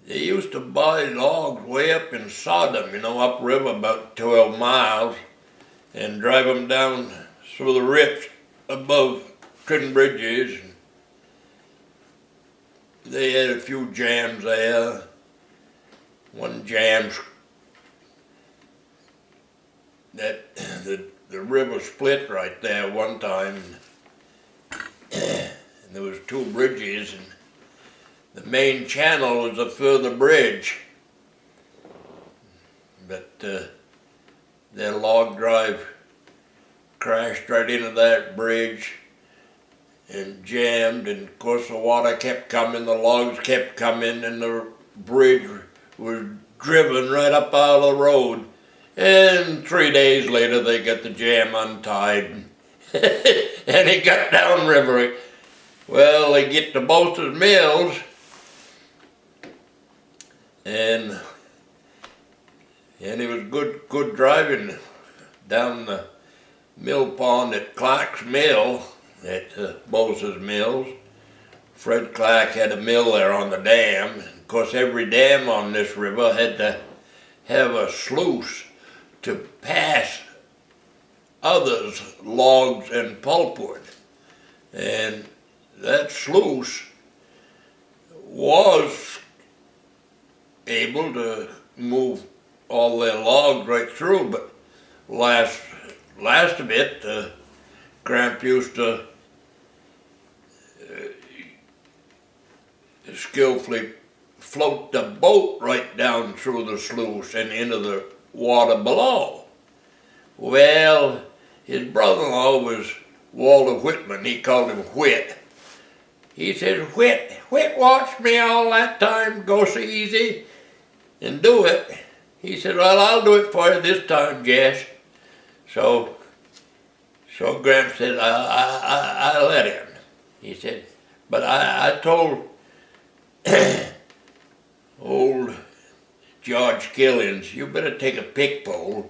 They used to buy logs way up in Sodom, upriver about 12 miles, and drive them down through the rips above Trin Bridges. They had a few jams there. One jam that the river split right there one time, and there was two bridges, and the main channel was a further bridge, but their log drive crashed right into that bridge and jammed, and of course the water kept coming, the logs kept coming, and the bridge was driven right up out of the road. And 3 days later they got the jam untied and it got downriver. Well, they get to Bolsters Mills, and it was good driving down the mill pond at Clark's Mill at Bolsters Mills. Fred Clark had a mill there on the dam. Of course, every dam on this river had to have a sluice to pass others, logs and pulpwood. And that sluice was able to move all their logs right through, but last of it, Gramp used to skillfully float the boat right down through the sluice and into the water below. Well, his brother-in-law was Walter Whitman. He called him Whit. He said, Whit watched me all that time go so easy and do it. He said, well, I'll do it for you this time, Jess. So Gramp said, I let him. He said, but I told old George Killings, you better take a pick pole,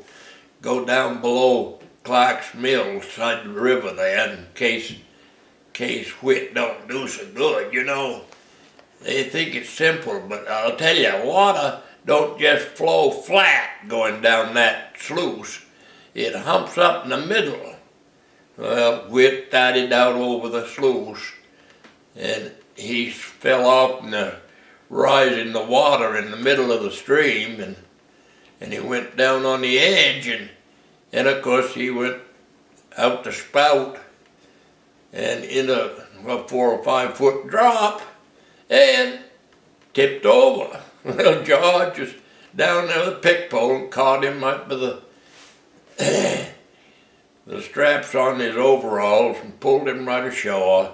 go down below Clark's Mill, side the river there, in case Whit don't do so good, They think it's simple, but I'll tell you, water don't just flow flat going down that sluice. It humps up in the middle. Well, Whit started out over the sluice, and he fell off in the rise in the water in the middle of the stream, and he went down on the edge, and of course he went out the spout and in a 4 or 5 foot drop and tipped over. Well, George was down there with a pick pole and caught him right by the straps on his overalls and pulled him right ashore.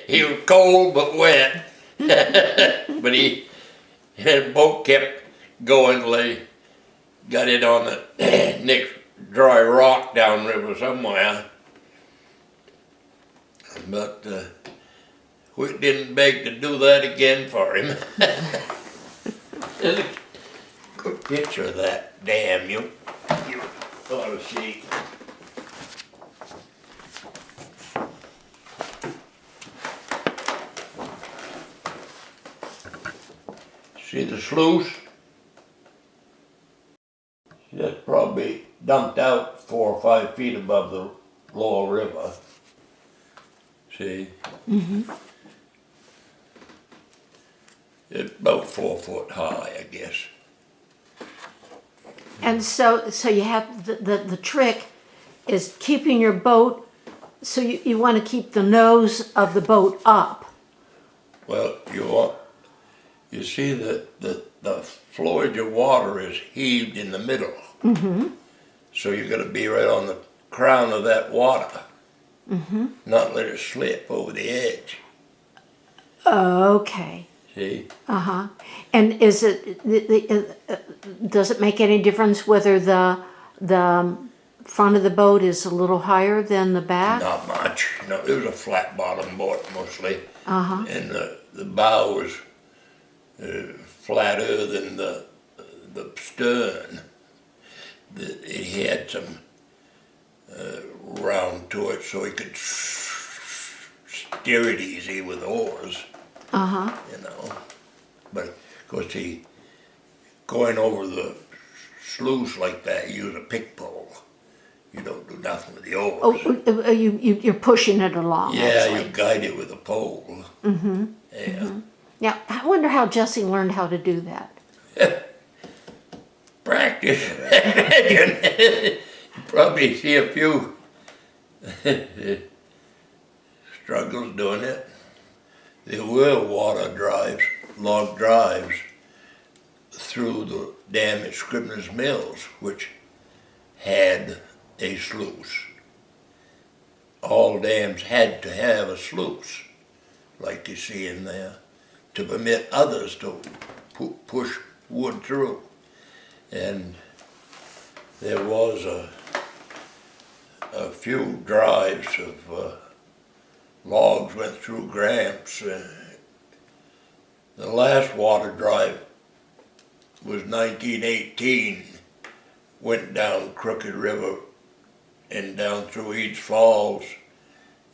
He was cold but wet. But the boat kept going till they got it on the next dry rock downriver somewhere. But Whit didn't beg to do that again for him. There's a good picture of that dam you ought to see. See the sluice? That's probably dumped out 4 or 5 feet above the lower river. See? Mm-hmm. It's about 4 foot high, I guess. And so you have the trick is keeping your boat, so you want to keep the nose of the boat up. Well, you see that the flowage of water is heaved in the middle. Mm-hmm. So you got to be right on the crown of that water. Mm-hmm. Not let it slip over the edge. Okay. See? Uh-huh. And does it make any difference whether the front of the boat is a little higher than the back? Not much. It was a flat bottom boat mostly. Uh-huh. And the bow was flatter than the stern. It had some round to it so he could steer it easy with oars. Uh-huh. But of Because going over the sluice like that, you use a pick pole. You don't do nothing with the oars. Oh, you're pushing it along, yeah, actually. you guide it with a pole. Mm-hmm. Yeah. Mm-hmm. Now, I wonder how Jesse learned how to do that. Practice. You probably see a few struggles doing it. There were water drives, log drives, through the dam at Scribners Mills, which had a sluice. All dams had to have a sluice, like you see in there, to permit others to push wood through. And there was a few drives of logs went through Gramps. The last water drive was 1918, went down Crooked River and down through Eads Falls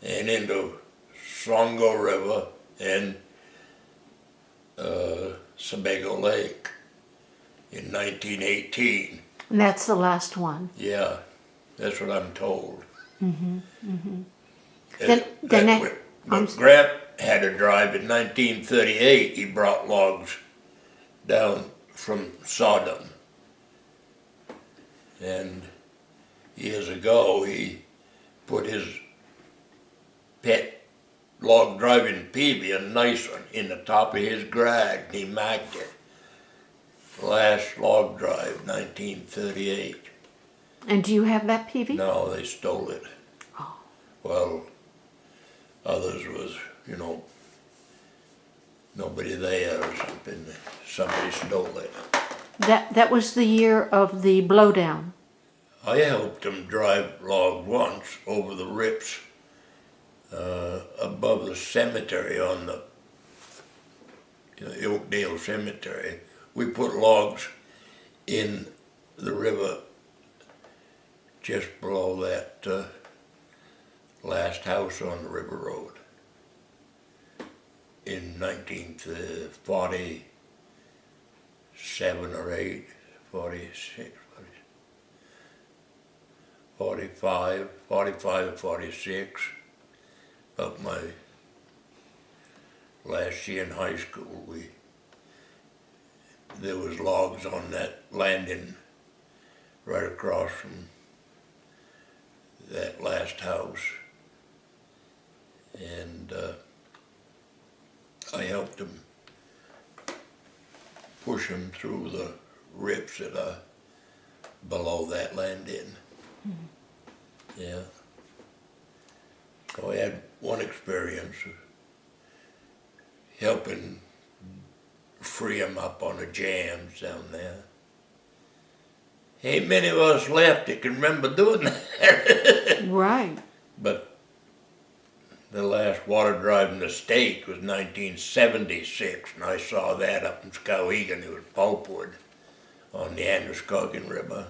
and into Songo River and Sebago Lake in 1918. And that's the last one. Yeah, that's what I'm told. Mm-hmm. Mm-hmm. But Grant had a drive in 1938. He brought logs down from Sodom. And years ago, he put his pet log driving PV, a nice one, in the top of his garage. He marked it. Last log drive, 1938. And do you have that PV? No, they stole it. Oh. Well, others was, nobody there or something. Somebody stole it. That was the year of the blowdown. I helped them drive log once over the rips above the cemetery on the Oakdale Cemetery. We put logs in the river just below that last house on the river road in 1947 or 8, 46, 45 or 46, up my last year in high school. There was logs on that landing right across from that last house, and I helped them push them through the rips that are below that landing. Mm-hmm. Yeah. So I had one experience of helping free them up on the jams down there. Ain't many of us left that can remember doing that. Right. But the last water drive in the state was 1976, and I saw that up in Skowhegan. It was pulpwood on the Androscoggin River.